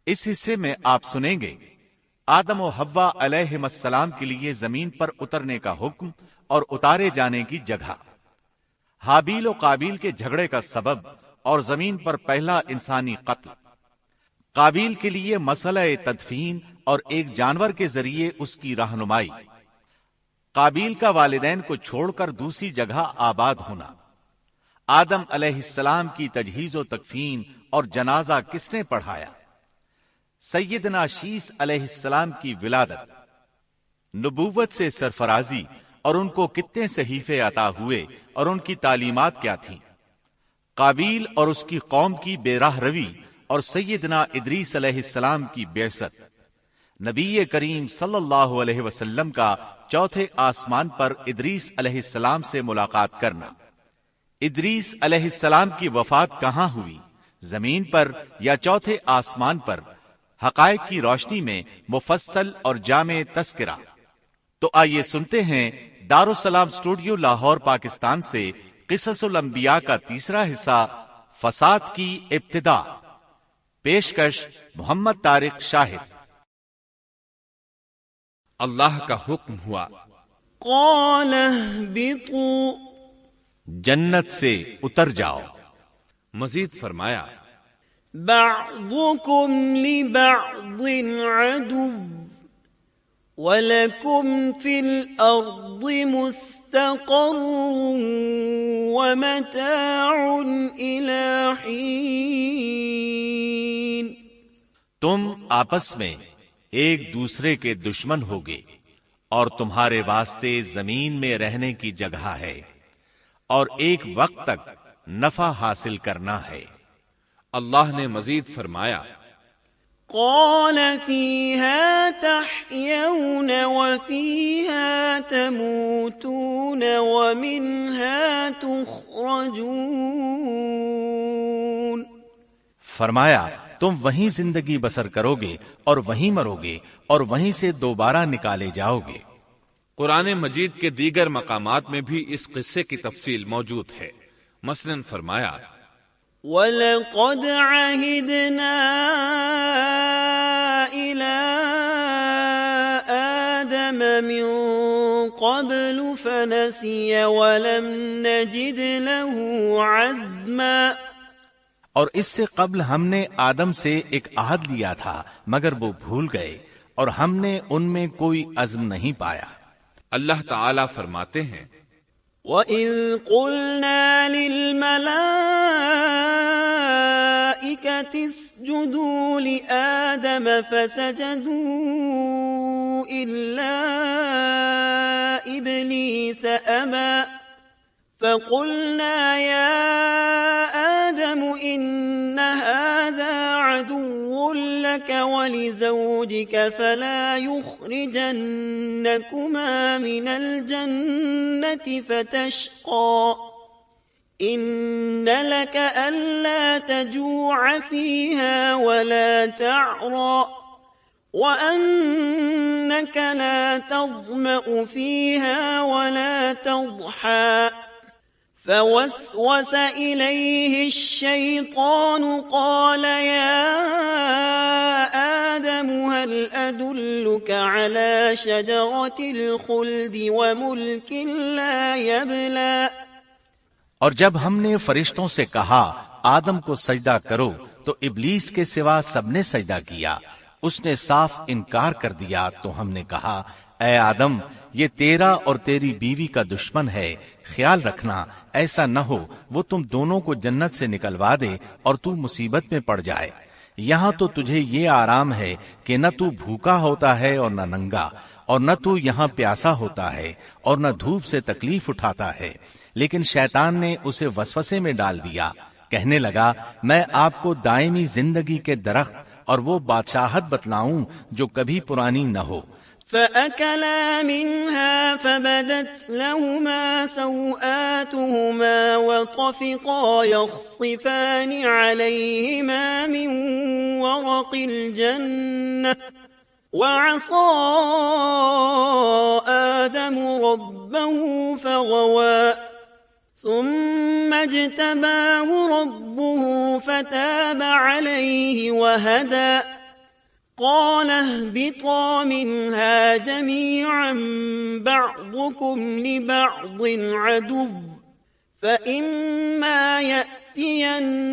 اس حصے میں آپ سنیں گے آدم و حوا علیہم السلام کے لیے زمین پر اترنے کا حکم اور اتارے جانے کی جگہ، حابیل و قابیل کے جھگڑے کا سبب اور زمین پر پہلا انسانی قتل، قابیل کے لیے مسئلہ تدفین اور ایک جانور کے ذریعے اس کی رہنمائی، قابیل کا والدین کو چھوڑ کر دوسری جگہ آباد ہونا، آدم علیہ السلام کی تجہیز و تکفین اور جنازہ کس نے پڑھایا، سیدنا شیس علیہ السلام کی ولادت، نبوت سے سرفرازی اور ان کو کتنے صحیفے عطا ہوئے اور ان کی تعلیمات کیا تھیں، قابیل اور اس کی قوم کی بے راہ روی اور سیدنا ادریس علیہ السلام کی بعثت، نبی کریم صلی اللہ علیہ وسلم کا چوتھے آسمان پر ادریس علیہ السلام سے ملاقات کرنا، ادریس علیہ السلام کی وفات کہاں ہوئی، زمین پر یا چوتھے آسمان پر، حقائق کی روشنی میں مفصل اور جامع تذکرہ۔ تو آئیے سنتے ہیں دارالسلام اسٹوڈیو لاہور پاکستان سے قصص الانبیاء کا تیسرا حصہ، فساد کی ابتدا۔ پیشکش محمد طارق شاہد۔ اللہ کا حکم ہوا، قال اهبطوا، جنت سے اتر جاؤ۔ مزید فرمایا، بعضكم لبعض عدو وَلَكُمْ فِي الْأَرْضِ مُسْتَقَرٌّ وَمَتَاعٌ إِلَىٰ حِينٍ۔ تم آپس میں ایک دوسرے کے دشمن ہوگے اور تمہارے واسطے زمین میں رہنے کی جگہ ہے اور ایک وقت تک نفع حاصل کرنا ہے۔ اللہ نے مزید فرمایا، قال فيها تحيون وفيها تموتون ومنها تخرجون۔ فرمایا تم وہیں زندگی بسر کرو گے اور وہیں مرو گے اور وہیں سے دوبارہ نکالے جاؤ گے۔ قرآن مجید کے دیگر مقامات میں بھی اس قصے کی تفصیل موجود ہے۔ مثلاً فرمایا، وَلَقَدْ عَهِدْنَا إِلَىٰ آدَمَ مِن قَبْلُ فَنَسِيَ وَلَمْ نَجِدْ لَهُ عَزْمًا۔ اور اس سے قبل ہم نے آدم سے ایک عہد لیا تھا مگر وہ بھول گئے اور ہم نے ان میں کوئی عزم نہیں پایا۔ اللہ تعالی فرماتے ہیں، وَإِذْ قُلْنَا لِلْمَلَائِكَةِ اسْجُدُوا لِآدَمَ فَسَجَدُوا إِلَّا إِبْلِيسَ أَبَى فَقُلْنَا يَا آدَمُ إِنَّ هَذَا عَدُوٌّ لَكَ وَلِزَوْجِكَ فَلَا يُخْرِجَنَّكُمَا مِنَ الْجَنَّةِ فَتَشْقَىٰ إِنَّ لَكَ أَلَّا تَجُوعَ فِيهَا وَلَا تَعْرَىٰ وَأَنَّكَ لَا تَظْمَأُ فِيهَا وَلَا تَضْحَىٰ فوسوس إليه الشيطان قال يا آدم هل أدلك على شجرة الخلد وملك لا يبلى۔ اور جب ہم نے فرشتوں سے کہا آدم کو سجدہ کرو تو ابلیس کے سوا سب نے سجدہ کیا، اس نے صاف انکار کر دیا۔ تو ہم نے کہا اے آدم یہ تیرا اور تیری بیوی کا دشمن ہے، خیال رکھنا ایسا نہ ہو وہ تم دونوں کو جنت سے نکلوا دے اور تو مصیبت میں پڑ جائے۔ یہاں تو تجھے یہ آرام ہے کہ نہ تو بھوکا ہوتا ہے اور نہ ننگا، اور نہ تو یہاں پیاسا ہوتا ہے اور نہ دھوپ سے تکلیف اٹھاتا ہے۔ لیکن شیطان نے اسے وسوسے میں ڈال دیا، کہنے لگا میں آپ کو دائمی زندگی کے درخت اور وہ بادشاہت بتلاؤں جو کبھی پرانی نہ ہو۔ فَأَكَلَا مِنْهَا فَبَدَتْ لَهُمَا سَوْآتُهُمَا وَطَفِقَا يَخْصِفَانِ عَلَيْهِمَا مِنْ وَرَقِ الْجَنَّةِ وَعَصَىٰ آدَمُ رَبَّهُ فَغَوَىٰ ثُمَّ اجْتَبَاهُ رَبُّهُ فَتَابَ عَلَيْهِ وَهَدَىٰ قال اهبطا منها جميعا بعضكم لبعض عدو فإما يأتينكم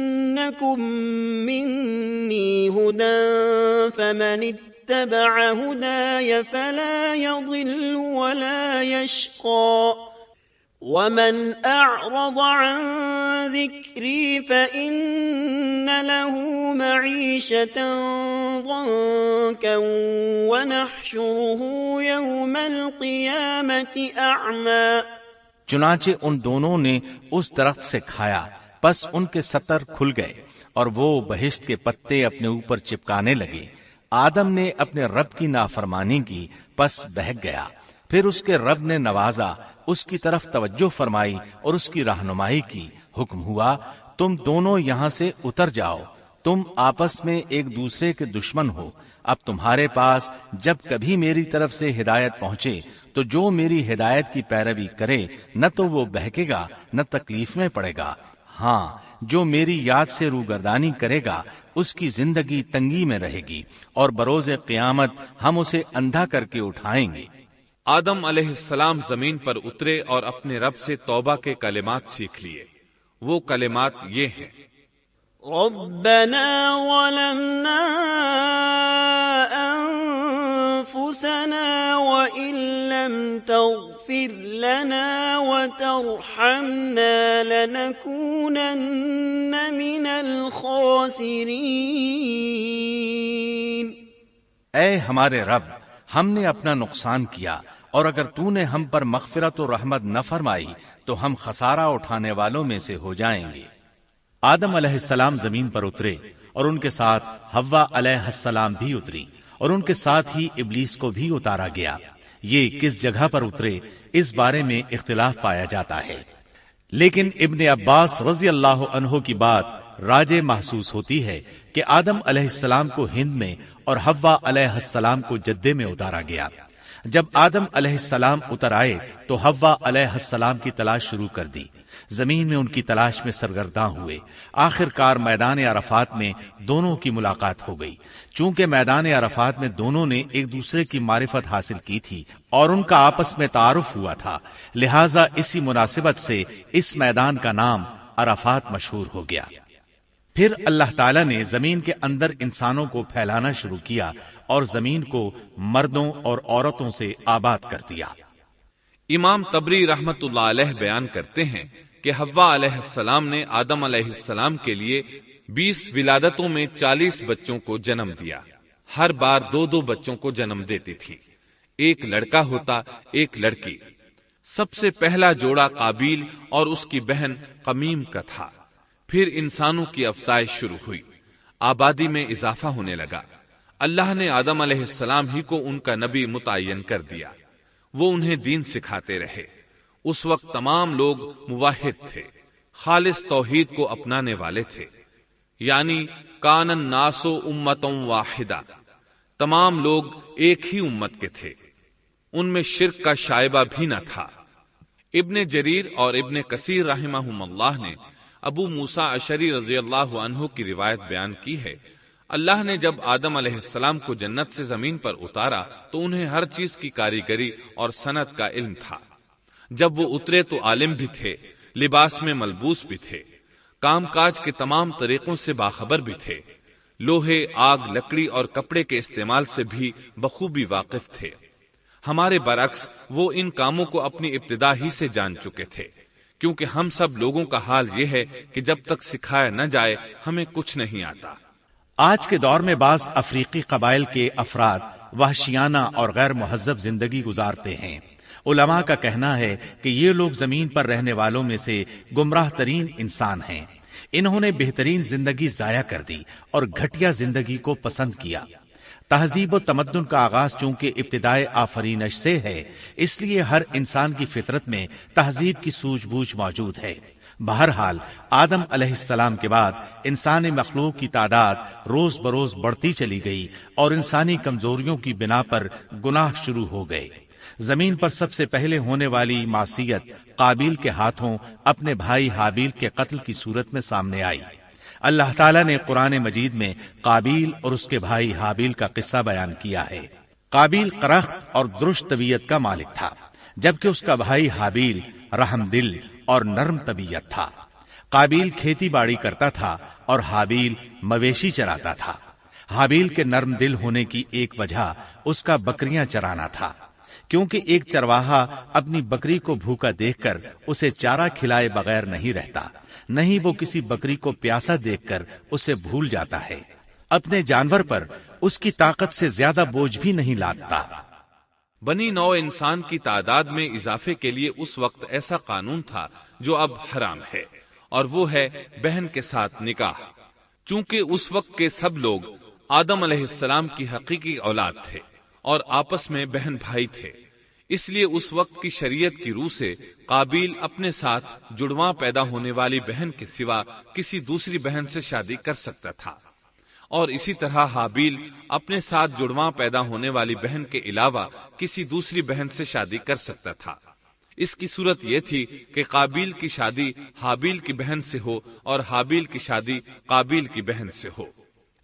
مني هدى فمن اتبع هداي فلا يضل ولا يشقى ومن أعرض عن ذكري فإن له معيشة ضنكا ونحشره يوم القيامة أعمى. چنانچہ ان دونوں نے اس درخت سے کھایا، پس ان کے ستر کھل گئے اور وہ بہشت کے پتے اپنے اوپر چپکانے لگے. آدم نے اپنے رب کی نافرمانی کی، پس بہک گیا. پھر اس کے رب نے نوازا، اس کی طرف توجہ فرمائی اور اس کی رہنمائی کی. حکم ہوا تم دونوں یہاں سے اتر جاؤ، تم آپس میں ایک دوسرے کے دشمن ہو. اب تمہارے پاس جب کبھی میری طرف سے ہدایت پہنچے تو جو میری ہدایت کی پیروی کرے نہ تو وہ بہکے گا نہ تکلیف میں پڑے گا. ہاں، جو میری یاد سے روگردانی کرے گا اس کی زندگی تنگی میں رہے گی اور بروز قیامت ہم اسے اندھا کر کے اٹھائیں گے. آدم علیہ السلام زمین پر اترے اور اپنے رب سے توبہ کے کلمات سیکھ لیے. وہ کلمات یہ ہیں: ربنا ظلمنا انفسنا وان لم تغفر لنا وترحمنا لنكونن من الخاسرین. اے ہمارے رب، ہم نے اپنا نقصان کیا اور اگر تو نے ہم پر مغفرت و رحمت نہ فرمائی تو ہم خسارہ اٹھانے والوں میں سے ہو جائیں گے. آدم علیہ السلام زمین پر اترے اور ان کے ساتھ حوا علیہ السلام بھی اتری اور ان کے ساتھ ہی ابلیس کو بھی اتارا گیا. یہ کس جگہ پر اترے اس بارے میں اختلاف پایا جاتا ہے، لیکن ابن عباس رضی اللہ عنہ کی بات راجح محسوس ہوتی ہے کہ آدم علیہ السلام کو ہند میں اور حوا علیہ السلام کو جدے میں اتارا گیا. جب آدم علیہ السلام اتر آئے تو حوا علیہ السلام کی تلاش شروع کر دی. زمین میں ان کی تلاش میں سرگرداں ہوئے. آخر کار میدان عرفات میں دونوں کی ملاقات ہو گئی. چونکہ میدان عرفات میں دونوں نے ایک دوسرے کی معرفت حاصل کی تھی اور ان کا آپس میں تعارف ہوا تھا، لہٰذا اسی مناسبت سے اس میدان کا نام عرفات مشہور ہو گیا. پھر اللہ تعالیٰ نے زمین کے اندر انسانوں کو پھیلانا شروع کیا اور زمین کو مردوں اور عورتوں سے آباد کر دیا. امام طبری رحمت اللہ علیہ بیان کرتے ہیں کہ حوا علیہ السلام نے آدم علیہ السلام کے لیے 20 ولادتوں میں 40 بچوں کو جنم دیا. ہر بار 2 بچوں کو جنم دیتی تھی. ایک لڑکا ہوتا، ایک لڑکی. سب سے پہلا جوڑا قابیل اور اس کی بہن قمیم کا تھا. پھر انسانوں کی افزائش شروع ہوئی، آبادی میں اضافہ ہونے لگا. اللہ نے آدم علیہ السلام ہی کو ان کا نبی متعین کر دیا. وہ انہیں دین سکھاتے رہے. اس وقت تمام لوگ موحد تھے، خالص توحید کو اپنانے والے تھے. یعنی کان الناس امۃ واحدہ، تمام لوگ ایک ہی امت کے تھے. ان میں شرک کا شائبہ بھی نہ تھا. ابن جریر اور ابن کثیر رحمہم اللہ نے ابو موسیٰ اشعری رضی اللہ عنہ کی روایت بیان کی ہے، اللہ نے جب آدم علیہ السلام کو جنت سے زمین پر اتارا تو انہیں ہر چیز کی کاریگری اور صنعت کا علم تھا. جب وہ اترے تو عالم بھی تھے، لباس میں ملبوس بھی تھے، کام کاج کے تمام طریقوں سے باخبر بھی تھے، لوہے، آگ، لکڑی اور کپڑے کے استعمال سے بھی بخوبی واقف تھے. ہمارے برعکس وہ ان کاموں کو اپنی ابتدا ہی سے جان چکے تھے، کیونکہ ہم سب لوگوں کا حال یہ ہے کہ جب تک سکھایا نہ جائے ہمیں کچھ نہیں آتا. آج کے دور میں بعض افریقی قبائل کے افراد وحشیانہ اور غیر مہذب زندگی گزارتے ہیں. علماء کا کہنا ہے کہ یہ لوگ زمین پر رہنے والوں میں سے گمراہ ترین انسان ہیں. انہوں نے بہترین زندگی ضائع کر دی اور گھٹیا زندگی کو پسند کیا. تہذیب و تمدن کا آغاز چونکہ ابتدائے آفرینش سے ہے، اس لیے ہر انسان کی فطرت میں تہذیب کی سوجھ بوجھ موجود ہے. بہرحال آدم علیہ السلام کے بعد انسانی مخلوق کی تعداد روز بروز بڑھتی چلی گئی اور انسانی کمزوریوں کی بنا پر گناہ شروع ہو گئے. زمین پر سب سے پہلے ہونے والی معصیت قابیل کے ہاتھوں اپنے بھائی حابیل کے قتل کی صورت میں سامنے آئی. اللہ تعالیٰ نے قرآن مجید میں قابیل اور اس کے بھائی حابیل کا قصہ بیان کیا ہے۔ قابیل قرخت اور درست طبیعت کا مالک تھا، جبکہ اس کا بھائی حابیل رحم دل اور نرم طبیعت تھا۔ قابیل کھیتی باڑی کرتا تھا اور حابیل مویشی چراتا تھا۔ حابیل کے نرم دل ہونے کی ایک وجہ اس کا بکریاں چرانا تھا، کیونکہ ایک چرواہا اپنی بکری کو بھوکا دیکھ کر اسے چارہ کھلائے بغیر نہیں رہتا، نہیں وہ کسی بکری کو پیاسا دیکھ کر اسے بھول جاتا ہے۔ اپنے جانور پر اس کی طاقت سے زیادہ بوجھ بھی نہیں لادتا۔ بنی نوع انسان کی تعداد میں اضافے کے لیے اس وقت ایسا قانون تھا جو اب حرام ہے، اور وہ ہے بہن کے ساتھ نکاح۔ چونکہ اس وقت کے سب لوگ آدم علیہ السلام کی حقیقی اولاد تھے اور آپس میں بہن بھائی تھے، اس لیے اس وقت کی شریعت کی روح سے قابیل اپنے ساتھ جڑواں پیدا ہونے والی بہن کے سوا کسی دوسری بہن سے شادی کر سکتا تھا، اور اسی طرح حابیل اپنے ساتھ جڑواں پیدا ہونے والی بہن کے علاوہ کسی دوسری بہن سے شادی کر سکتا تھا۔ اس کی صورت یہ تھی کہ قابیل کی شادی حابیل کی بہن سے ہو اور حابیل کی شادی قابیل کی بہن سے ہو،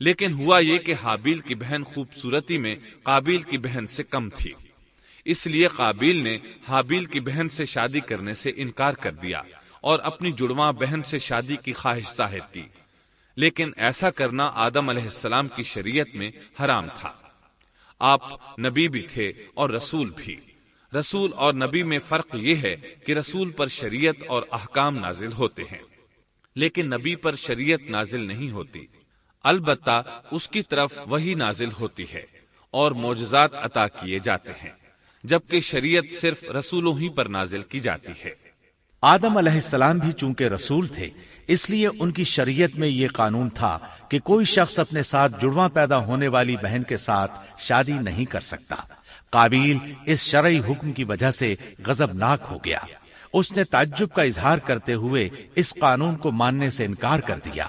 لیکن ہوا یہ کہ حابیل کی بہن خوبصورتی میں قابیل کی بہن سے کم تھی، اس لیے قابیل نے حابیل کی بہن سے شادی کرنے سے انکار کر دیا اور اپنی جڑواں بہن سے شادی کی خواہش ظاہر کی، لیکن ایسا کرنا آدم علیہ السلام کی شریعت میں حرام تھا۔ آپ نبی بھی تھے اور رسول بھی۔ رسول اور نبی میں فرق یہ ہے کہ رسول پر شریعت اور احکام نازل ہوتے ہیں، لیکن نبی پر شریعت نازل نہیں ہوتی، البتہ اس کی طرف وحی نازل ہوتی ہے اور معجزات عطا کیے جاتے ہیں، جبکہ شریعت صرف رسولوں ہی پر نازل کی جاتی ہے۔ آدم علیہ السلام بھی چونکہ رسول تھے، اس لیے ان کی شریعت میں یہ قانون تھا کہ کوئی شخص اپنے ساتھ جڑواں پیدا ہونے والی بہن کے ساتھ شادی نہیں کر سکتا۔ قابیل اس شرعی حکم کی وجہ سے غضبناک ہو گیا۔ اس نے تعجب کا اظہار کرتے ہوئے اس قانون کو ماننے سے انکار کر دیا۔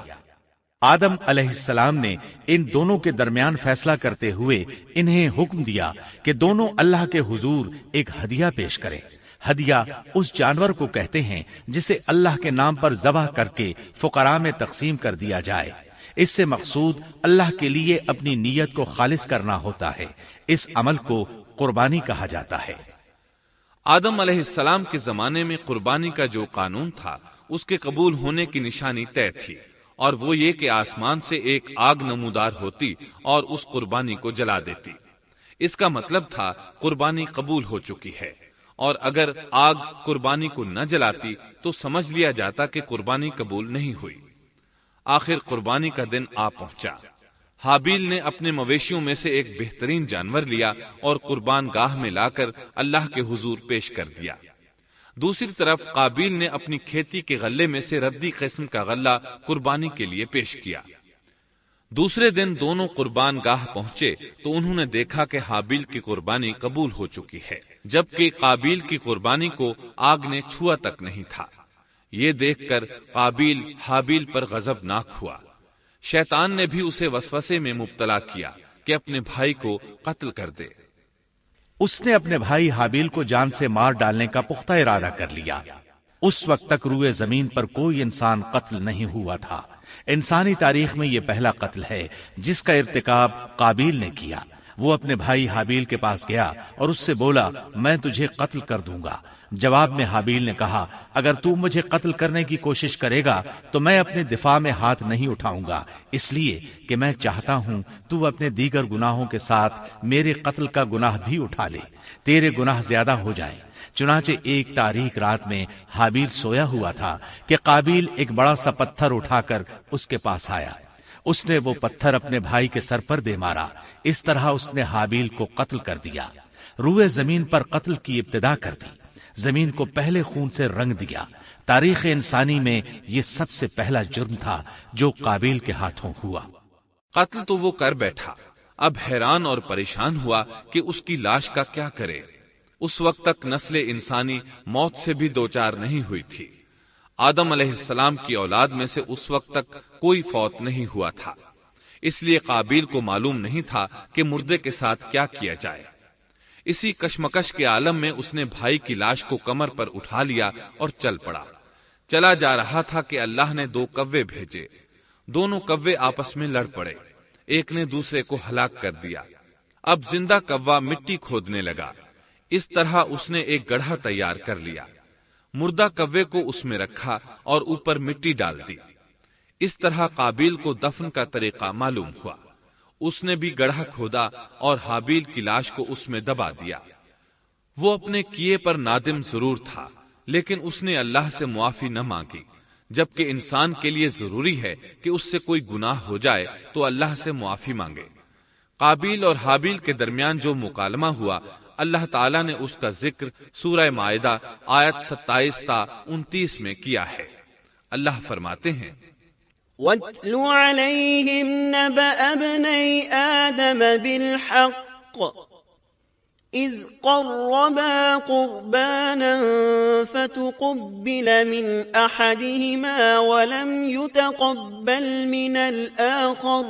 آدم علیہ السلام نے ان دونوں کے درمیان فیصلہ کرتے ہوئے انہیں حکم دیا کہ دونوں اللہ کے حضور ایک ہدیہ پیش کریں۔ ہدیہ اس جانور کو کہتے ہیں جسے اللہ کے نام پر ذبح کر کے فقراء میں تقسیم کر دیا جائے۔ اس سے مقصود اللہ کے لیے اپنی نیت کو خالص کرنا ہوتا ہے۔ اس عمل کو قربانی کہا جاتا ہے۔ آدم علیہ السلام کے زمانے میں قربانی کا جو قانون تھا اس کے قبول ہونے کی نشانی طے تھی، اور وہ یہ کہ آسمان سے ایک آگ نمودار ہوتی اور اس قربانی کو جلا دیتی۔ اس کا مطلب تھا قربانی قبول ہو چکی ہے، اور اگر آگ قربانی کو نہ جلاتی تو سمجھ لیا جاتا کہ قربانی قبول نہیں ہوئی۔ آخر قربانی کا دن آ پہنچا۔ حابیل نے اپنے مویشیوں میں سے ایک بہترین جانور لیا اور قربان گاہ میں لا کر اللہ کے حضور پیش کر دیا۔ دوسری طرف قابیل نے اپنی کھیتی کے غلے میں سے ردی قسم کا غلہ قربانی کے لیے پیش کیا۔ دوسرے دن دونوں قربان گاہ پہنچے تو انہوں نے دیکھا کہ حابیل کی قربانی قبول ہو چکی ہے، جبکہ قابیل کی قربانی کو آگ نے چھوا تک نہیں تھا۔ یہ دیکھ کر قابیل حابیل پر غضبناک ہوا۔ شیطان نے بھی اسے وسوسے میں مبتلا کیا کہ اپنے بھائی کو قتل کر دے۔ اس نے اپنے بھائی حابیل کو جان سے مار ڈالنے کا پختہ ارادہ کر لیا۔ اس وقت تک روئے زمین پر کوئی انسان قتل نہیں ہوا تھا۔ انسانی تاریخ میں یہ پہلا قتل ہے جس کا ارتکاب قابیل نے کیا۔ وہ اپنے بھائی حابیل کے پاس گیا اور اس سے بولا، میں تجھے قتل کر دوں گا۔ جواب میں حابیل نے کہا، اگر تو مجھے قتل کرنے کی کوشش کرے گا تو میں اپنے دفاع میں ہاتھ نہیں اٹھاؤں گا، اس لیے کہ میں چاہتا ہوں تو اپنے دیگر گناہوں کے ساتھ میرے قتل کا گناہ بھی اٹھا لے، تیرے گناہ زیادہ ہو جائیں۔ چنانچہ ایک تاریک رات میں حابیل سویا ہوا تھا کہ قابیل ایک بڑا سا پتھر اٹھا کر اس کے پاس آیا۔ اس نے وہ پتھر اپنے بھائی کے سر پر دے مارا۔ اس طرح اس نے حابیل کو قتل کر دیا۔ روئے زمین پر قتل کی ابتدا کر دی، زمین کو پہلے خون سے رنگ دیا۔ تاریخ انسانی میں یہ سب سے پہلا جرم تھا جو قابیل کے ہاتھوں ہوا۔ قتل تو وہ کر بیٹھا، اب حیران اور پریشان ہوا کہ اس کی لاش کا کیا کرے۔ اس وقت تک نسل انسانی موت سے بھی دوچار نہیں ہوئی تھی۔ آدم علیہ السلام کی اولاد میں سے اس وقت تک کوئی فوت نہیں ہوا تھا، اس لیے قابیل کو معلوم نہیں تھا کہ مردے کے ساتھ کیا کیا جائے۔ اسی کشمکش کے عالم میں اس نے بھائی کی لاش کو کمر پر اٹھا لیا اور چل پڑا۔ چلا جا رہا تھا کہ اللہ نے 2 کوے بھیجے۔ دونوں کوے آپس میں لڑ پڑے، ایک نے دوسرے کو ہلاک کر دیا۔ اب زندہ کوا مٹی کھودنے لگا، اس طرح اس نے ایک گڑھا تیار کر لیا، مردہ کوے کو اس میں رکھا اور اوپر مٹی ڈال دی۔ اس طرح قابیل کو دفن کا طریقہ معلوم ہوا، اس نے بھی گڑھا کھودا اور حابیل کی لاش کو اس میں دبا دیا۔ وہ اپنے کیے پر نادم ضرور تھا، لیکن اس نے اللہ سے معافی نہ مانگی، جبکہ انسان کے لیے ضروری ہے کہ اس سے کوئی گناہ ہو جائے تو اللہ سے معافی مانگے۔ قابیل اور حابیل کے درمیان جو مکالمہ ہوا، اللہ تعالیٰ نے اس کا ذکر سورہ مائدہ آیت 27 تا 29 میں کیا ہے۔ اللہ فرماتے ہیں، وَاتْلُ عَلَيْهِمْ نَبَأَ ابْنَيْ آدَمَ بِالْحَقِّ إِذْ قَرَّبَا قُرْبَانًا فَتُقُبِّلَ مِنْ أَحَدِهِمَا وَلَمْ يُتَقَبَّلْ مِنَ الْآخَرِ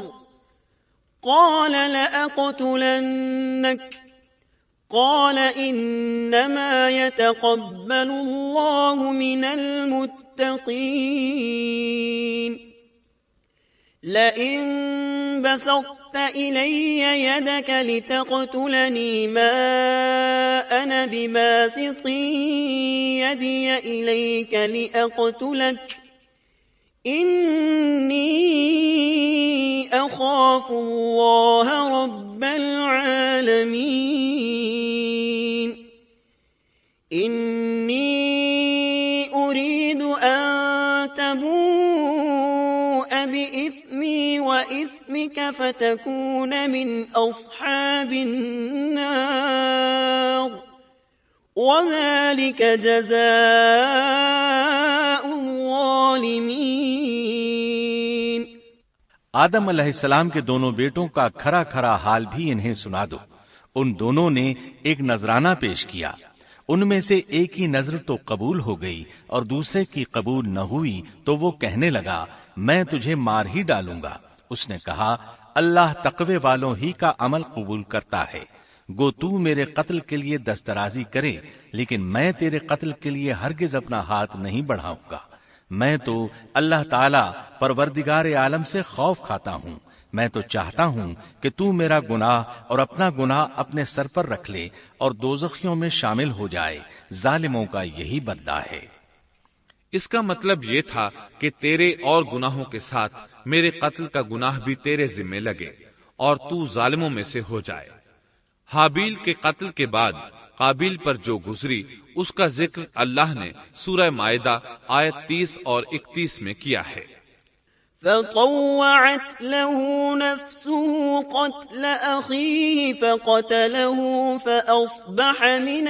قَالَ لَأَقْتُلَنَّكَ قَالَ إِنَّمَا يَتَقَبَّلُ اللَّهُ مِنَ الْمُتَّقِينَ لَئِن بَسَطتَ إِلَيَّ يَدَكَ لِتَقْتُلَنِي مَا أَنَا بِبَاسِطٍ يَدِيَ إِلَيْكَ لِأَقْتُلَكَ إِنِّي أَخَافُ اللَّهَ رَبَّ الْعَالَمِينَ إِنِّي أُرِيدُ أَن تَبُوءَ بِإِثْمِي وَإِثْمِكَ فَتَكُونَ مِنْ أَصْحَابِ النَّارِ وَذَلِكَ جَزَاءُ الظَّالِمِينَ۔ آدم علیہ السلام کے دونوں بیٹوں کا کھرا کھرا حال بھی انہیں سنا دو۔ ان دونوں نے ایک نذرانہ پیش کیا، ان میں سے ایک کی نذر تو قبول ہو گئی اور دوسرے کی قبول نہ ہوئی تو وہ کہنے لگا میں تجھے مار ہی ڈالوں گا۔ اس نے کہا اللہ تقوی والوں ہی کا عمل قبول کرتا ہے، گو تو میرے قتل کے لیے دسترازی کرے لیکن میں تیرے قتل کے لیے ہرگز اپنا ہاتھ نہیں بڑھاؤں گا۔ میں تو اللہ تعالی پروردگار عالم سے خوف کھاتا ہوں، میں تو چاہتا ہوں کہ تو میرا گناہ اور اپنا گناہ اپنے سر پر رکھ لے اور دوزخیوں میں شامل ہو جائے، ظالموں کا یہی بدلہ ہے۔ اس کا مطلب یہ تھا کہ تیرے اور گناہوں کے ساتھ میرے قتل کا گناہ بھی تیرے ذمہ لگے اور تو ظالموں میں سے ہو جائے۔ حابیل کے قتل کے بعد قابیل پر جو گزری اس کا ذکر اللہ نے سورہ مائدہ آیت 30 اور 31 میں کیا ہے۔ فطوعت له نفسه قتل أخيه فقتله فأصبح من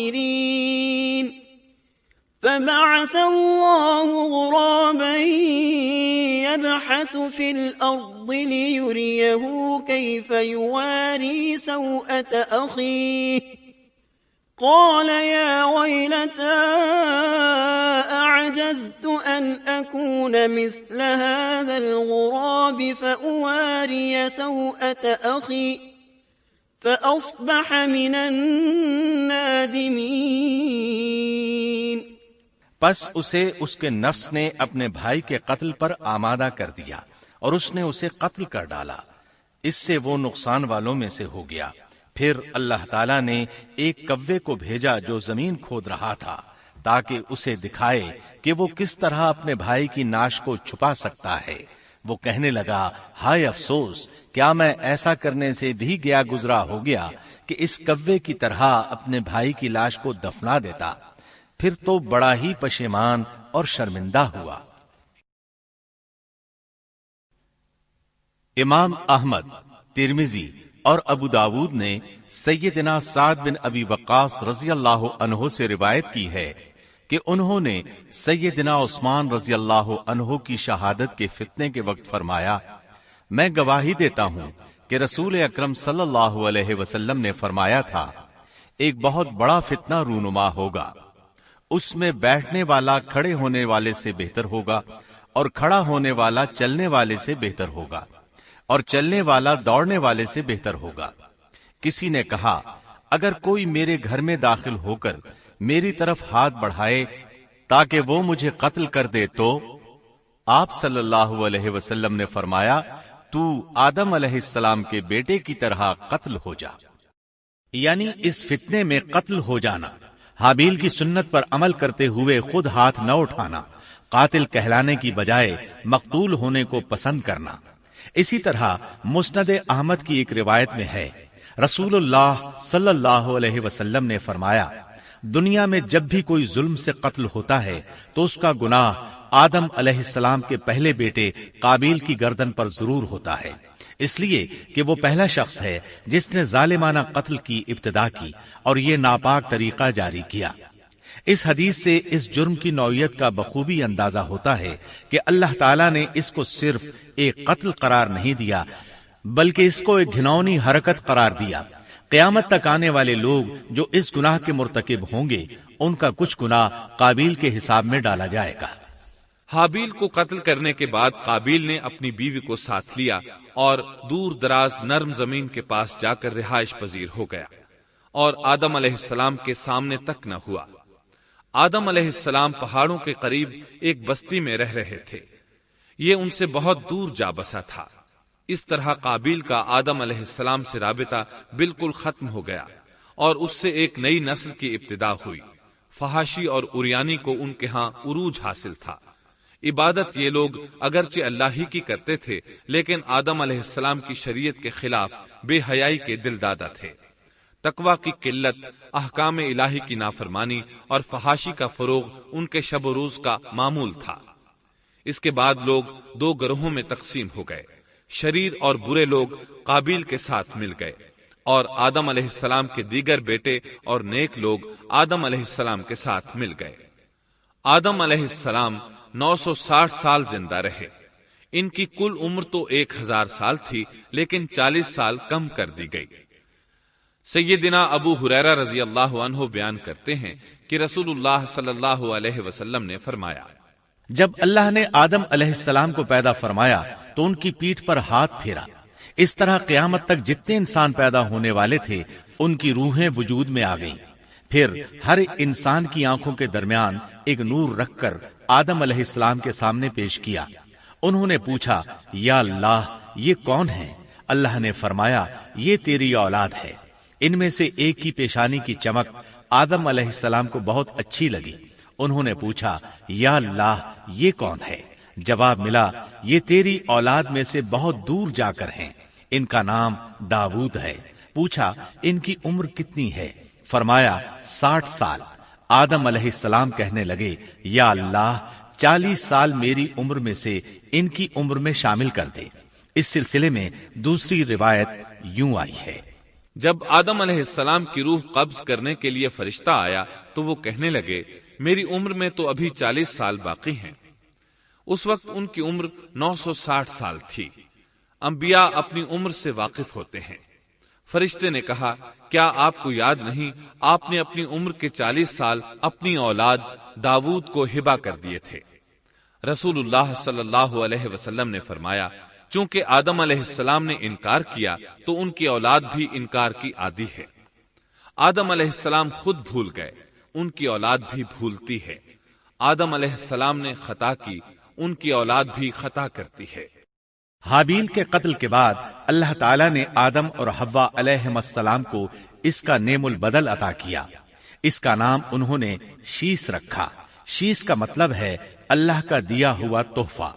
الخاسرين فبعث الله غرابا يبحث في الأرض ليريه كيف يواري سوءة أخيه قال يا ويلتى أعجزت أن أكون مثل هذا الغراب فأواري سوءة أخي فأصبح من النادمين۔ پس اسے اس کے نفس نے اپنے بھائی کے قتل پر آمادہ کر دیا اور اس نے اسے قتل کر ڈالا، اس سے وہ نقصان والوں میں سے ہو گیا۔ پھر اللہ تعالیٰ نے ایک کوے کو بھیجا جو زمین کھود رہا تھا تاکہ اسے دکھائے کہ وہ کس طرح اپنے بھائی کی ناش کو چھپا سکتا ہے۔ وہ کہنے لگا ہائے افسوس، کیا میں ایسا کرنے سے بھی گیا گزرا ہو گیا کہ اس کوے کی طرح اپنے بھائی کی لاش کو دفنا دیتا۔ پھر تو بڑا ہی پشیمان اور شرمندہ ہوا۔ امام احمد، ترمذی اور ابو داود نے سیدنا سعد بن ابی وقاص رضی اللہ عنہ سے روایت کی ہے کہ انہوں نے سیدنا عثمان رضی اللہ عنہ کی شہادت کے فتنے کے وقت فرمایا میں گواہی دیتا ہوں کہ رسول اکرم صلی اللہ علیہ وسلم نے فرمایا تھا ایک بہت بڑا فتنہ رونما ہوگا، اس میں بیٹھنے والا کھڑے ہونے والے سے بہتر ہوگا اور کھڑا ہونے والا چلنے والے سے بہتر ہوگا اور چلنے والا دوڑنے والے سے بہتر ہوگا۔ کسی نے کہا اگر کوئی میرے گھر میں داخل ہو کر میری طرف ہاتھ بڑھائے تاکہ وہ مجھے قتل کر دے آپ صلی اللہ علیہ وسلم نے فرمایا تو آدم علیہ السلام کے بیٹے کی طرح قتل ہو جا، یعنی اس فتنے میں قتل ہو جانا، حابیل کی سنت پر عمل کرتے ہوئے خود ہاتھ نہ اٹھانا، قاتل کہلانے کی بجائے مقتول ہونے کو پسند کرنا۔ اسی طرح مسند احمد کی ایک روایت میں ہے، رسول اللہ صلی اللہ علیہ وسلم نے فرمایا، دنیا میں جب بھی کوئی ظلم سے قتل ہوتا ہے تو اس کا گناہ آدم علیہ السلام کے پہلے بیٹے قابیل کی گردن پر ضرور ہوتا ہے، اس لیے کہ وہ پہلا شخص ہے جس نے ظالمانہ قتل کی ابتدا کی اور یہ ناپاک طریقہ جاری کیا۔ اس حدیث سے اس جرم کی نوعیت کا بخوبی اندازہ ہوتا ہے کہ اللہ تعالیٰ نے اس کو صرف ایک قتل قرار نہیں دیا بلکہ اس کو ایک گھناؤنی حرکت قرار دیا۔ قیامت تک آنے والے لوگ جو اس گناہ کے مرتکب ہوں گے ان کا کچھ گناہ قابیل کے حساب میں ڈالا جائے گا۔ حابیل کو قتل کرنے کے بعد قابیل نے اپنی بیوی کو ساتھ لیا اور دور دراز نرم زمین کے پاس جا کر رہائش پذیر ہو گیا اور آدم علیہ السلام کے سامنے تک نہ ہوا۔ آدم علیہ السلام پہاڑوں کے قریب ایک بستی میں رہ رہے تھے، یہ ان سے بہت دور جا بسا تھا۔ اس طرح قابیل کا آدم علیہ السلام سے رابطہ بالکل ختم ہو گیا اور اس سے ایک نئی نسل کی ابتدا ہوئی۔ فحاشی اور اریانی کو ان کے ہاں عروج حاصل تھا۔ عبادت یہ لوگ اگرچہ اللہ ہی کی کرتے تھے لیکن آدم علیہ السلام کی شریعت کے خلاف بے حیائی کے دل دادا تھے۔ تقوی کی قلت، احکام الہی کی نافرمانی اور فحاشی کا فروغ ان کے شب و روز کا معمول تھا۔ اس کے بعد لوگ دو گروہوں میں تقسیم ہو گئے، شریر اور برے لوگ قابیل کے ساتھ مل گئے اور آدم علیہ السلام کے دیگر بیٹے اور نیک لوگ آدم علیہ السلام کے ساتھ مل گئے۔ آدم علیہ السلام 960 سال زندہ رہے۔ ان کی کل عمر تو 1000 سال تھی لیکن 40 سال کم کر دی گئی۔ سیدنا ابو ہریرہ رضی اللہ عنہ بیان کرتے ہیں کہ رسول اللہ صلی اللہ علیہ وسلم نے فرمایا، جب اللہ نے آدم علیہ السلام کو پیدا فرمایا تو ان کی پیٹھ پر ہاتھ پھیرا، اس طرح قیامت تک جتنے انسان پیدا ہونے والے تھے ان کی روحیں وجود میں آ گئیں۔ پھر ہر انسان کی آنکھوں کے درمیان ایک نور رکھ کر آدم علیہ السلام کے سامنے پیش کیا۔ انہوں نے پوچھا، یا اللہ یہ کون ہے؟ اللہ نے فرمایا، یہ تیری اولاد ہے۔ ان میں سے ایک کی پیشانی کی چمک آدم علیہ السلام کو بہت اچھی لگی۔ انہوں نے پوچھا، یا اللہ یہ کون ہے؟ جواب ملا، یہ تیری اولاد میں سے بہت دور جا کر ہیں، ان کا نام داؤد ہے۔ پوچھا، ان کی عمر کتنی ہے؟ فرمایا 60 سال۔ آدم علیہ السلام کہنے لگے، یا اللہ 40 سال میری عمر میں سے ان کی عمر میں شامل کر دے۔ اس سلسلے میں دوسری روایت یوں آئی ہے، جب آدم علیہ السلام کی روح قبض کرنے کے لیے فرشتہ آیا تو وہ کہنے لگے، میری عمر میں تو ابھی 40 سال باقی ہیں۔ اس وقت ان کی عمر 960 سال تھی۔ انبیاء اپنی عمر سے واقف ہوتے ہیں۔ فرشتے نے کہا، کیا آپ کو یاد نہیں آپ نے اپنی عمر کے 40 سال اپنی اولاد داؤد کو ہبہ کر دیے تھے؟ رسول اللہ صلی اللہ علیہ وسلم نے فرمایا، چونکہ آدم علیہ السلام نے انکار کیا تو ان کی اولاد بھی انکار کی عادی ہے۔ آدم علیہ السلام خود بھول گئے، ان کی اولاد بھی بھولتی ہے۔ آدم علیہ السلام نے خطا کی، ان کی اولاد بھی خطا کرتی ہے۔ حابیل کے قتل کے بعد اللہ تعالیٰ نے آدم اور حوا علیہم السلام کو اس کا نعم البدل عطا کیا۔ اس کا نام انہوں نے شیس رکھا۔ شیس کا مطلب ہے اللہ کا دیا ہوا تحفہ۔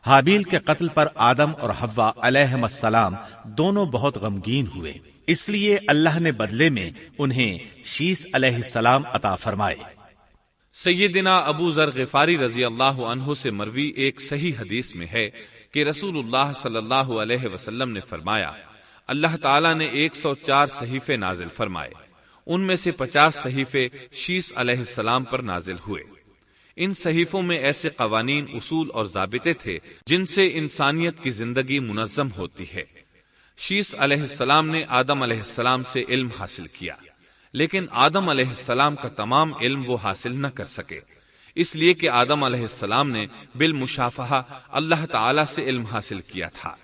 حابیل کے قتل پر آدم اور حوا علیہم السلام دونوں بہت غمگین ہوئے، اس لیے اللہ نے بدلے میں انہیں شیس علیہ السلام عطا فرمائے۔ سیدنا ابو ذر غفاری رضی اللہ عنہ سے مروی ایک صحیح حدیث میں ہے کہ رسول اللہ صلی اللہ علیہ وسلم نے فرمایا، اللہ تعالیٰ نے 104 صحیفے نازل فرمائے، ان میں سے 50 صحیفے شیس علیہ السلام پر نازل ہوئے۔ ان صحیفوں میں ایسے قوانین، اصول اور ضابطے تھے جن سے انسانیت کی زندگی منظم ہوتی ہے۔ شیس علیہ السلام نے آدم علیہ السلام سے علم حاصل کیا، لیکن آدم علیہ السلام کا تمام علم وہ حاصل نہ کر سکے، اس لیے کہ آدم علیہ السلام نے بالمشافہہ اللہ تعالی سے علم حاصل کیا تھا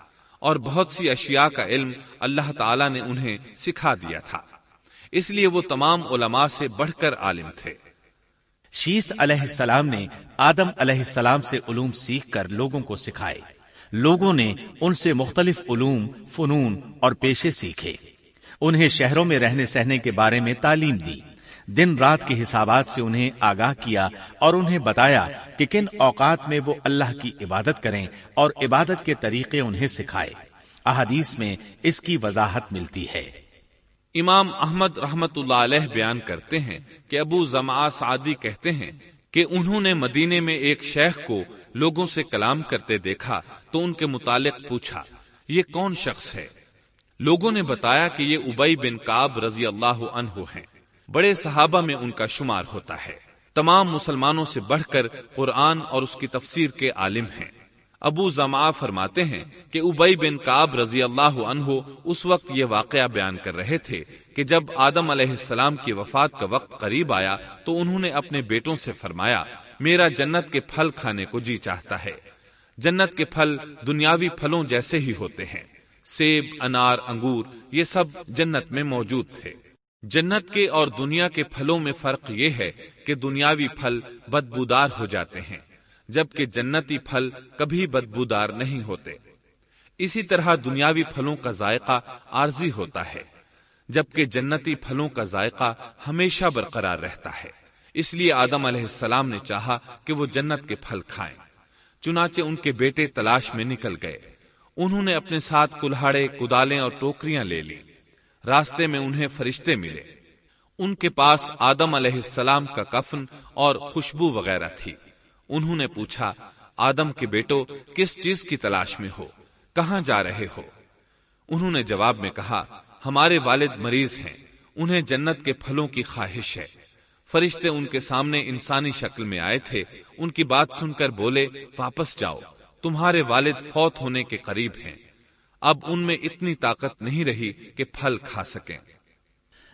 اور بہت سی اشیاء کا علم اللہ تعالی نے انہیں سکھا دیا تھا، اس لیے وہ تمام علماء سے بڑھ کر عالم تھے۔ شیس علیہ السلام نے آدم علیہ السلام سے علوم سیکھ کر لوگوں کو سکھائے. لوگوں نے ان سے مختلف علوم، فنون اور پیشے سیکھے. انہیں شہروں میں رہنے سہنے کے بارے میں تعلیم دی. دن رات کے حسابات سے انہیں آگاہ کیا اور انہیں بتایا کہ کن اوقات میں وہ اللہ کی عبادت کریں اور عبادت کے طریقے انہیں سکھائے. احادیث میں اس کی وضاحت ملتی ہے. امام احمد رحمت اللہ علیہ بیان کرتے ہیں کہ ابو زمعہ سعدی کہتے ہیں کہ انہوں نے مدینے میں ایک شیخ کو لوگوں سے کلام کرتے دیکھا تو ان کے متعلق پوچھا، یہ کون شخص ہے؟ لوگوں نے بتایا کہ یہ ابی بن کعب رضی اللہ عنہ ہیں. بڑے صحابہ میں ان کا شمار ہوتا ہے. تمام مسلمانوں سے بڑھ کر قرآن اور اس کی تفسیر کے عالم ہیں. ابو زمعہ فرماتے ہیں کہ ابی بن کعب رضی اللہ عنہ اس وقت یہ واقعہ بیان کر رہے تھے کہ جب آدم علیہ السلام کی وفات کا وقت قریب آیا تو انہوں نے اپنے بیٹوں سے فرمایا، میرا جنت کے پھل کھانے کو جی چاہتا ہے. جنت کے پھل دنیاوی پھلوں جیسے ہی ہوتے ہیں. سیب، انار، انگور یہ سب جنت میں موجود تھے. جنت کے اور دنیا کے پھلوں میں فرق یہ ہے کہ دنیاوی پھل بدبودار ہو جاتے ہیں جبکہ جنتی پھل کبھی بدبودار نہیں ہوتے. اسی طرح دنیاوی پھلوں کا ذائقہ عارضی ہوتا ہے جبکہ جنتی پھلوں کا ذائقہ ہمیشہ برقرار رہتا ہے. اس لیے آدم علیہ السلام نے چاہا کہ وہ جنت کے پھل کھائیں. چنانچہ ان کے بیٹے تلاش میں نکل گئے. انہوں نے اپنے ساتھ کلہاڑے، کدالیں اور ٹوکریاں لے لی. راستے میں انہیں فرشتے ملے. ان کے پاس آدم علیہ السلام کا کفن اور خوشبو وغیرہ تھی. انہوں نے پوچھا، آدم کے بیٹو کس چیز کی تلاش میں ہو؟ کہاں جا رہے ہو؟ انہوں نے جواب میں کہا، ہمارے والد مریض ہیں، انہیں جنت کے پھلوں کی خواہش ہے. فرشتے ان کے سامنے انسانی شکل میں آئے تھے. ان کی بات سن کر بولے، واپس جاؤ، تمہارے والد فوت ہونے کے قریب ہیں. اب ان میں اتنی طاقت نہیں رہی کہ پھل کھا سکیں.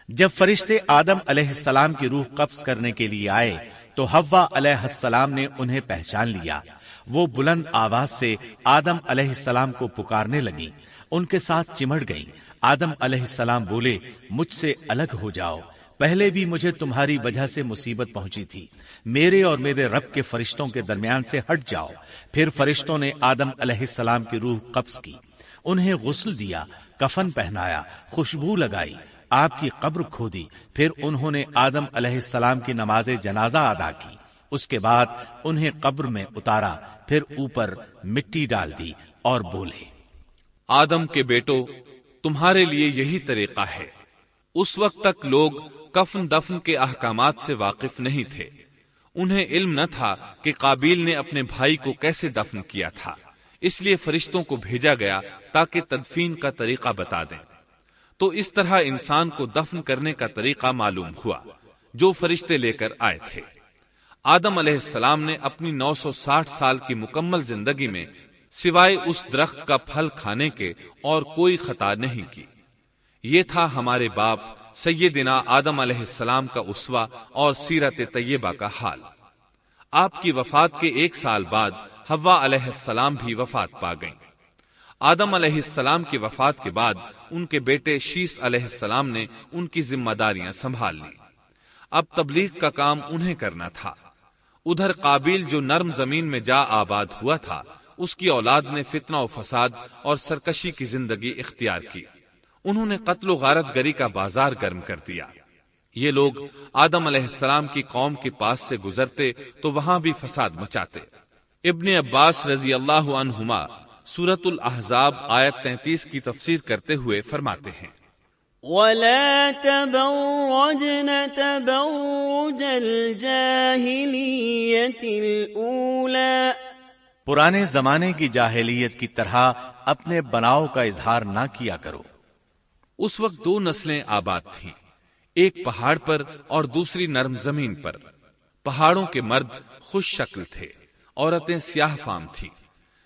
جب فرشتے آدم علیہ السلام کی روح قبض کرنے کے لیے آئے تو حوا علیہ السلام نے انہیں پہچان لیا. وہ بلند آواز سے آدم علیہ السلام کو پکارنے لگی. ان کے ساتھ چمڑ گئیں. آدم علیہ السلام بولے، مجھ سے الگ ہو جاؤ. پہلے بھی مجھے تمہاری وجہ سے مصیبت پہنچی تھی. میرے اور میرے رب کے فرشتوں کے درمیان سے ہٹ جاؤ. پھر فرشتوں نے آدم علیہ السلام کی روح قبض کی. انہیں غسل دیا، کفن پہنایا، خوشبو لگائی، آپ کی قبر کھودی. پھر انہوں نے آدم علیہ السلام کی نماز جنازہ ادا کی. اس کے بعد انہیں قبر میں اتارا، پھر اوپر مٹی ڈال دی اور بولے، آدم کے بیٹو، تمہارے لیے یہی طریقہ ہے. اس وقت تک لوگ کفن دفن کے احکامات سے واقف نہیں تھے. انہیں علم نہ تھا کہ قابیل نے اپنے بھائی کو کیسے دفن کیا تھا. اس لیے فرشتوں کو بھیجا گیا تاکہ تدفین کا طریقہ بتا دیں. تو اس طرح انسان کو دفن کرنے کا طریقہ معلوم ہوا جو فرشتے لے کر آئے تھے. آدم علیہ السلام نے اپنی 960 سال کی مکمل زندگی میں سوائے اس درخت کا پھل کھانے کے اور کوئی خطا نہیں کی. یہ تھا ہمارے باپ سیدنا آدم علیہ السلام کا اسوہ اور سیرت طیبہ کا حال. آپ کی وفات کے 1 سال بعد حوا علیہ السلام بھی وفات پا گئیں. آدم علیہ السلام کی وفات کے بعد ان کے بیٹے شیس علیہ السلام نے ان کی ذمہ داریاں سنبھال لی. اب تبلیغ کا کام انہیں کرنا تھا. ادھر قابیل جو نرم زمین میں جا آباد ہوا تھا، اس کی اولاد نے فتنہ و فساد اور سرکشی کی زندگی اختیار کی. انہوں نے قتل و غارت گری کا بازار گرم کر دیا. یہ لوگ آدم علیہ السلام کی قوم کے پاس سے گزرتے تو وہاں بھی فساد مچاتے. ابن عباس رضی اللہ عنہما سورۃ الاحزاب آیت 33 کی تفسیر کرتے ہوئے فرماتے ہیں، وَلَا تَبَرَّجْنَ تَبَرُّجَ الْجَاهِلِيَّةِ الْأُولَى، پرانے زمانے کی جاہلیت کی طرح اپنے بناؤ کا اظہار نہ کیا کرو. اس وقت 2 نسلیں آباد تھیں، ایک پہاڑ پر اور دوسری نرم زمین پر. پہاڑوں کے مرد خوش شکل تھے، عورتیں سیاہ فام تھیں،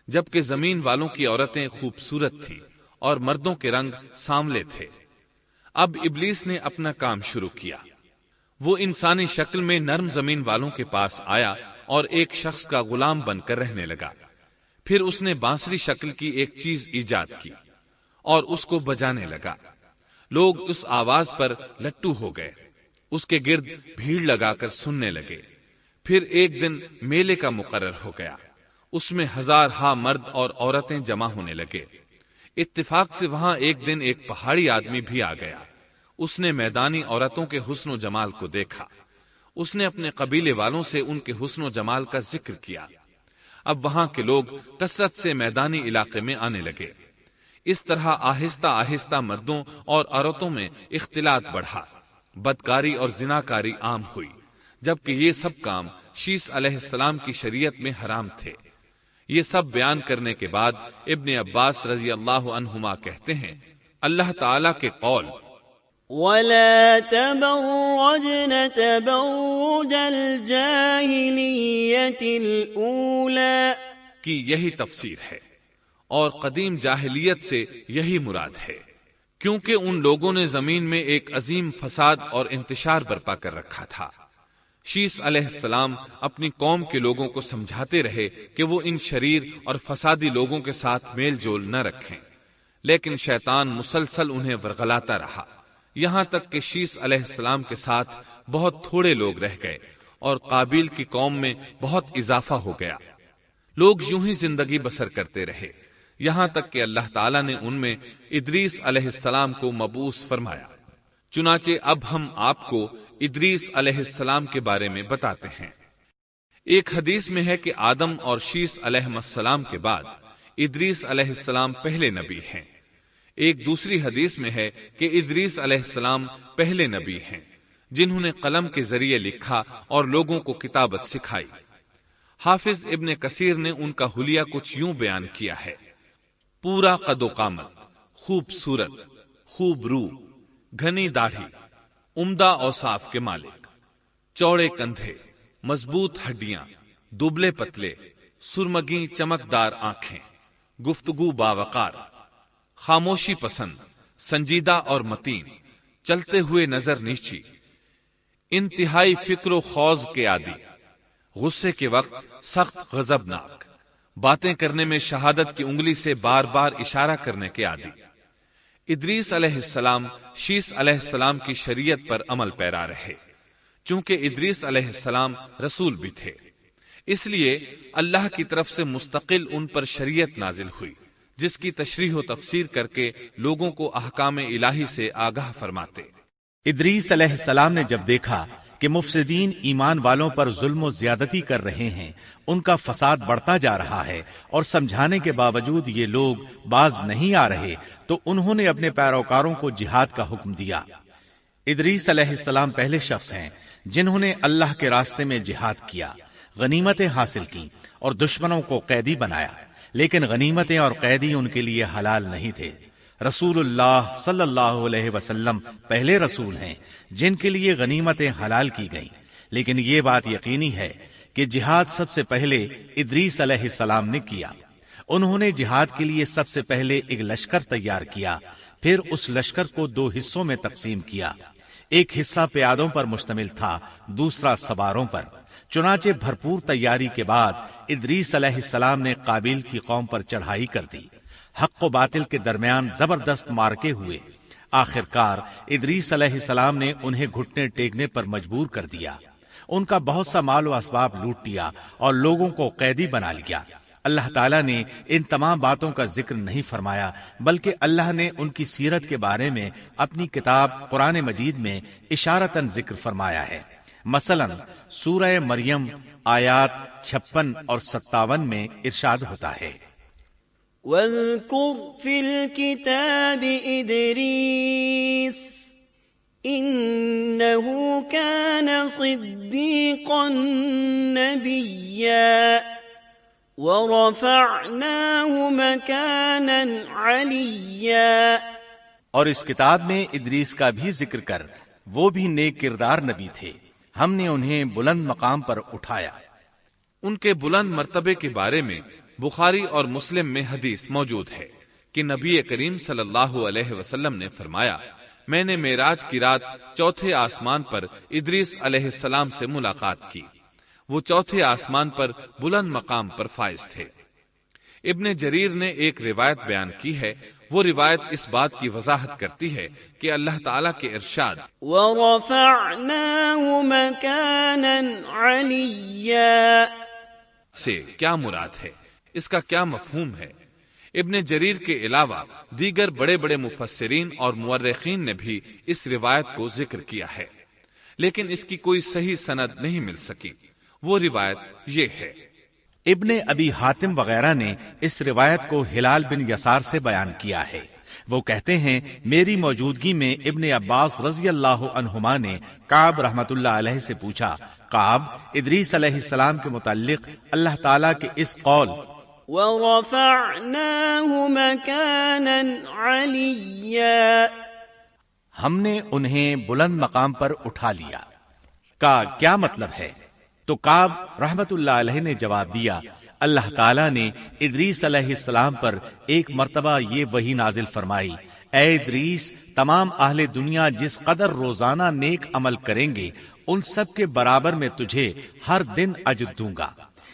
جبکہ زمین والوں کی عورتیں خوبصورت تھیں اور مردوں کے رنگ سانولے تھے. اب ابلیس نے اپنا کام شروع کیا. وہ انسانی شکل میں نرم زمین والوں کے پاس آیا اور ایک شخص کا غلام بن کر رہنے لگا. پھر اس نے بانسری شکل کی ایک چیز ایجاد کی اور اس کو بجانے لگا. لوگ اس آواز پر لٹو ہو گئے. اس کے گرد بھیڑ لگا کر سننے لگے. پھر ایک دن میلے کا مقرر ہو گیا، اس میں ہزارہا مرد اور عورتیں جمع ہونے لگے۔ اتفاق سے وہاں ایک دن ایک پہاڑی آدمی بھی آ گیا۔ اس نے میدانی عورتوں کے حسن و جمال کو دیکھا۔ اس نے اپنے قبیلے والوں سے ان کے حسن و جمال کا ذکر کیا۔ اب وہاں کے لوگ کثرت سے میدانی علاقے میں آنے لگے۔ اس طرح آہستہ آہستہ مردوں اور عورتوں میں اختلاط بڑھا، بدکاری اور زناکاری عام ہوئی، جبکہ یہ سب کام شیس علیہ السلام کی شریعت میں حرام تھے۔ یہ سب بیان کرنے کے بعد ابن عباس رضی اللہ عنہما کہتے ہیں، اللہ تعالیٰ کے قول وَلَا تَبَرَّجْنَ تَبَرُّجَ الْجَاهِلِيَّةِ الْأُولَى کی یہی تفسیر ہے، اور قدیم جاہلیت سے یہی مراد ہے، کیونکہ ان لوگوں نے زمین میں ایک عظیم فساد اور انتشار برپا کر رکھا تھا۔ شیس علیہ السلام اپنی قوم کے لوگوں کو سمجھاتے رہے کہ وہ ان شریر اور فسادی لوگوں کے ساتھ میل جول نہ رکھیں، لیکن شیطان مسلسل انہیں ورغلاتا رہا، یہاں تک کہ شیس علیہ السلام کے ساتھ بہت تھوڑے لوگ رہ گئے اور قابیل کی قوم میں بہت اضافہ ہو گیا۔ لوگ یوں ہی زندگی بسر کرتے رہے، یہاں تک کہ اللہ تعالیٰ نے ان میں ادریس علیہ السلام کو مبعوث فرمایا۔ چنانچہ اب ہم آپ کو ادریس علیہ السلام کے بارے میں بتاتے ہیں۔ ایک حدیث میں ہے کہ آدم اور شیس علیہ السلام کے بعد ادریس علیہ السلام پہلے نبی ہیں۔ ایک دوسری حدیث میں ہے کہ ادریس علیہ السلام پہلے نبی ہیں جنہوں نے قلم کے ذریعے لکھا اور لوگوں کو کتابت سکھائی۔ حافظ ابن کثیر نے ان کا حلیہ کچھ یوں بیان کیا ہے: پورا قد و قامت، خوبصورت، خوب رو، گھنی داڑھی، عمدہ اوصاف کے مالک، چوڑے کندھے، مضبوط ہڈیاں، دبلے پتلے، سرمگی چمکدار آنکھیں، گفتگو باوقار، خاموشی پسند، سنجیدہ اور متین، چلتے ہوئے نظر نیچی، انتہائی فکر و خوض کے عادی، غصے کے وقت سخت غضبناک، باتیں کرنے میں شہادت کی انگلی سے بار بار اشارہ کرنے کے عادی۔ ادریس علیہ السلام شیس علیہ السلام کی شریعت پر عمل پیرا رہے، چونکہ ادریس علیہ السلام رسول بھی تھے، اس لیے اللہ کی طرف سے مستقل ان پر شریعت نازل ہوئی، جس کی تشریح و تفسیر کر کے لوگوں کو احکام الہی سے آگاہ فرماتے۔ ادریس علیہ السلام نے جب دیکھا کہ مفسدین ایمان والوں پر ظلم و زیادتی کر رہے ہیں، ان کا فساد بڑھتا جا رہا ہے، اور سمجھانے کے باوجود یہ لوگ باز نہیں آ رہے، تو انہوں نے اپنے پیروکاروں کو جہاد کا حکم دیا۔ ادریس علیہ السلام پہلے شخص ہیں جنہوں نے اللہ کے راستے میں جہاد کیا، غنیمتیں حاصل کی اور دشمنوں کو قیدی بنایا، لیکن غنیمتیں اور قیدی ان کے لیے حلال نہیں تھے۔ رسول اللہ صلی اللہ علیہ وسلم پہلے رسول ہیں جن کے لیے غنیمتیں حلال کی گئیں، لیکن یہ بات یقینی ہے کہ جہاد سب سے پہلے ادریس علیہ السلام نے کیا۔ انہوں نے جہاد کے لیے سب سے پہلے ایک لشکر تیار کیا، پھر اس لشکر کو 2 حصوں میں تقسیم کیا۔ ایک حصہ پیادوں پر مشتمل تھا، دوسرا سواروں پر۔ چنانچہ بھرپور تیاری کے بعد ادریس علیہ السلام نے قابیل کی قوم پر چڑھائی کر دی۔ حق و باطل کے درمیان زبردست مارکے ہوئے۔ آخرکار ادریس علیہ السلام نے انہیں گھٹنے ٹیکنے پر مجبور کر دیا، ان کا بہت سا مال و اسباب لوٹ لیا اور لوگوں کو قیدی بنا لیا۔ اللہ تعالیٰ نے ان تمام باتوں کا ذکر نہیں فرمایا، بلکہ اللہ نے ان کی سیرت کے بارے میں اپنی کتاب قرآن مجید میں اشارتاً ذکر فرمایا ہے۔ مثلا سورہ مریم آیات 56 اور 57 میں ارشاد ہوتا ہے: وَاذْكُرْ فِي الْكِتَابِ إِدْرِيسَ إِنَّهُ كَانَ صِدِّيقًا نَبِيًّا وَرَفَعْنَاهُ مَكَانًا عَلِيًّا۔ اور اس کتاب میں ادریس کا بھی ذکر کر، وہ بھی نیک کردار نبی تھے، ہم نے انہیں بلند مقام پر اٹھایا۔ ان کے بلند مرتبے کے بارے میں بخاری اور مسلم میں حدیث موجود ہے کہ نبی کریم صلی اللہ علیہ وسلم نے فرمایا، میں نے معراج کی رات 4تھے آسمان پر ادریس علیہ السلام سے ملاقات کی، وہ 4تھے آسمان پر بلند مقام پر فائز تھے۔ ابن جریر نے ایک روایت بیان کی ہے، وہ روایت اس بات کی وضاحت کرتی ہے کہ اللہ تعالیٰ کے ارشاد وَرَفَعْنَاهُ مَكَانًا عَلِيًّا سے کیا مراد ہے، اس کا کیا مفہوم ہے؟ ابن جریر کے علاوہ دیگر بڑے بڑے مفسرین اور مورخین نے بھی اس روایت کو ذکر کیا ہے، لیکن اس کی کوئی صحیح سند نہیں مل سکی۔ وہ روایت یہ ہے۔ ابن ابی حاتم وغیرہ نے اس روایت کو ہلال بن یسار سے بیان کیا ہے۔ وہ کہتے ہیں میری موجودگی میں ابن عباس رضی اللہ عنہما نے کعب رحمت اللہ علیہ سے پوچھا، کعب، ادریس علیہ السلام کے متعلق اللہ تعالیٰ کے اس قول وَرَفَعْنَاهُ مَكَانًا عَلِيًّا ہم نے انہیں بلند مقام پر اٹھا لیا کا کیا مطلب ہے؟ تو کعب رحمت اللہ علیہ نے جواب دیا، اللہ تعالیٰ نے ادریس علیہ السلام پر ایک مرتبہ یہ وحی نازل فرمائی، اے ادریس، تمام اہل دنیا جس قدر روزانہ نیک عمل کریں گے ان سب کے برابر میں تجھے ہر دن اجر دوں گا۔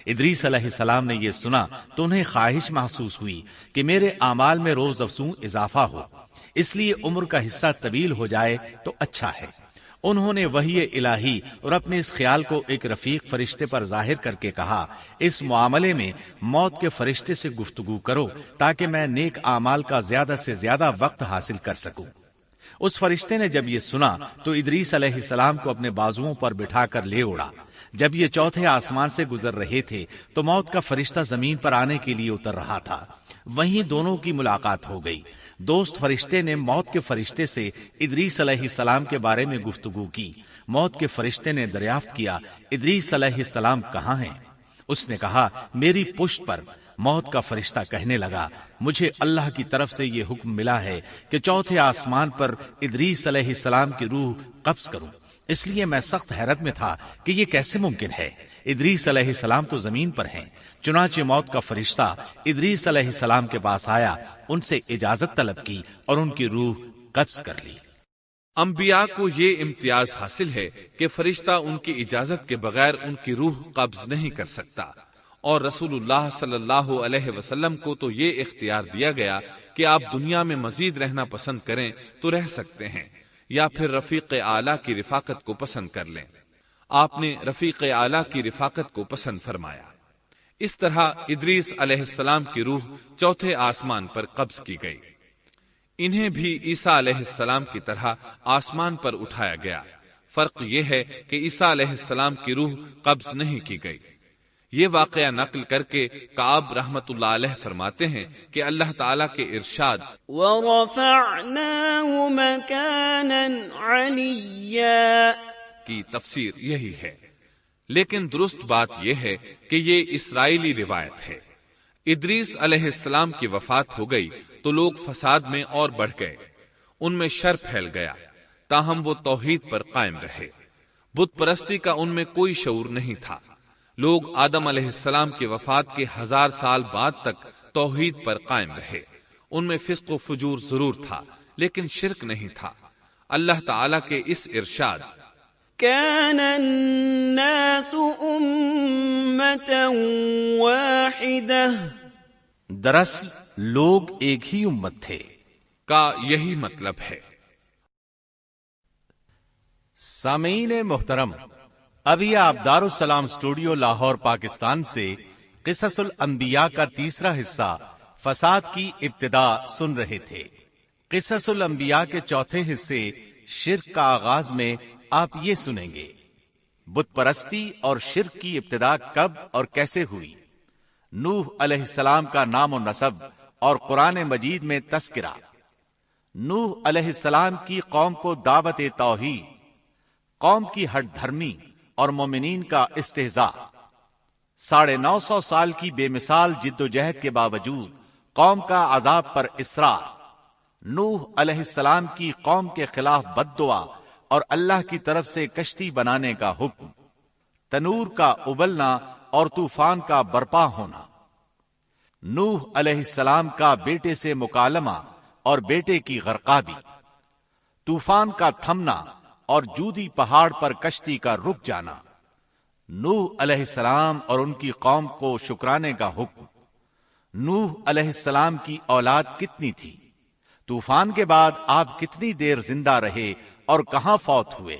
ادریس علیہ السلام نے یہ سنا تو انہیں خواہش محسوس ہوئی کہ میرے اعمال میں روز افزوں اضافہ ہو، اس لیے عمر کا حصہ طویل ہو جائے تو اچھا ہے۔ انہوں نے وحی الہی اور اپنے اس خیال کو ایک رفیق فرشتے پر ظاہر کر کے کہا، اس معاملے میں موت کے فرشتے سے گفتگو کرو تاکہ میں نیک اعمال کا زیادہ سے زیادہ وقت حاصل کر سکوں۔ اس فرشتے نے جب یہ سنا تو ادریس علیہ السلام کو اپنے بازوؤں پر بٹھا کر لے اڑا۔ جب یہ چوتھے آسمان سے گزر رہے تھے تو موت کا فرشتہ زمین پر آنے کے لیے اتر رہا تھا، وہیں دونوں کی ملاقات ہو گئی۔ دوست فرشتے نے موت کے فرشتے سے ادریس علیہ السلام کے بارے میں گفتگو کی۔ موت کے فرشتے نے دریافت کیا، ادریس علیہ السلام کہاں ہیں؟ اس نے کہا، میری پشت پر۔ موت کا فرشتہ کہنے لگا، مجھے اللہ کی طرف سے یہ حکم ملا ہے کہ چوتھے آسمان پر ادریس علیہ السلام کی روح قبض کروں، اس لیے میں سخت حیرت میں تھا کہ یہ کیسے ممکن ہے، ادریس علیہ السلام تو زمین پر ہیں۔ چنانچہ موت کا فرشتہ ادریس علیہ السلام کے پاس آیا، ان سے اجازت طلب کی اور ان کی روح قبض کر لی۔ انبیاء کو یہ امتیاز حاصل ہے کہ فرشتہ ان کی اجازت کے بغیر ان کی روح قبض نہیں کر سکتا، اور رسول اللہ صلی اللہ علیہ وسلم کو تو یہ اختیار دیا گیا کہ آپ دنیا میں مزید رہنا پسند کریں تو رہ سکتے ہیں، یا پھر رفیق اعلیٰ کی رفاقت کو پسند کر لیں۔ آپ نے رفیق اعلیٰ کی رفاقت کو پسند فرمایا۔ اس طرح ادریس علیہ السلام کی روح چوتھے آسمان پر قبض کی گئی۔ انہیں بھی عیسیٰ علیہ السلام کی طرح آسمان پر اٹھایا گیا۔ فرق یہ ہے کہ عیسیٰ علیہ السلام کی روح قبض نہیں کی گئی۔ یہ واقعہ نقل کر کے کعب رحمت اللہ علیہ فرماتے ہیں کہ اللہ تعالیٰ کے ارشاد وَرَفَعْنَاهُ مَكَانًا عَلِيًّا کی تفسیر یہی ہے، لیکن درست بات یہ ہے کہ یہ اسرائیلی روایت ہے۔ ادریس علیہ السلام کی وفات ہو گئی تو لوگ فساد میں اور بڑھ گئے، ان میں شر پھیل گیا، تاہم وہ توحید پر قائم رہے۔ بت پرستی کا ان میں کوئی شعور نہیں تھا۔ لوگ آدم علیہ السلام کی وفات کے 1000 سال بعد تک توحید پر قائم رہے۔ ان میں فسق و فجور ضرور تھا لیکن شرک نہیں تھا۔ اللہ تعالیٰ کے اس ارشاد كان الناس أمة واحدة دراصل لوگ ایک ہی امت تھے کا یہی مطلب ہے۔ سامعین محترم، ابھی آپ دارالسلام اسٹوڈیو لاہور پاکستان سے قصص الانبیاء کا تیسرا حصہ فساد کی ابتدا سن رہے تھے۔ قصص الانبیاء کے چوتھے حصے شرک کا آغاز میں آپ یہ سنیں گے، بت پرستی اور شرک کی ابتدا کب اور کیسے ہوئی، نوح علیہ السلام کا نام و نسب اور قرآن مجید میں تذکرہ، نوح علیہ السلام کی قوم کو دعوت توحید، قوم کی ہٹ دھرمی اور مومنین کا استہزاء، 950 سال کی بے مثال جد و جہد کے باوجود قوم کا عذاب پر اصرار، نوح علیہ السلام کی قوم کے خلاف بد دعا اور اللہ کی طرف سے کشتی بنانے کا حکم، تنور کا ابلنا اور طوفان کا برپا ہونا، نوح علیہ السلام کا بیٹے سے مکالمہ اور بیٹے کی غرقابی، طوفان کا تھمنا اور جودی پہاڑ پر کشتی کا رک جانا، نوح علیہ السلام اور ان کی قوم کو شکرانے کا حکم، نوح علیہ السلام کی اولاد کتنی تھی، طوفان کے بعد آپ کتنی دیر زندہ رہے اور کہاں فوت ہوئے؟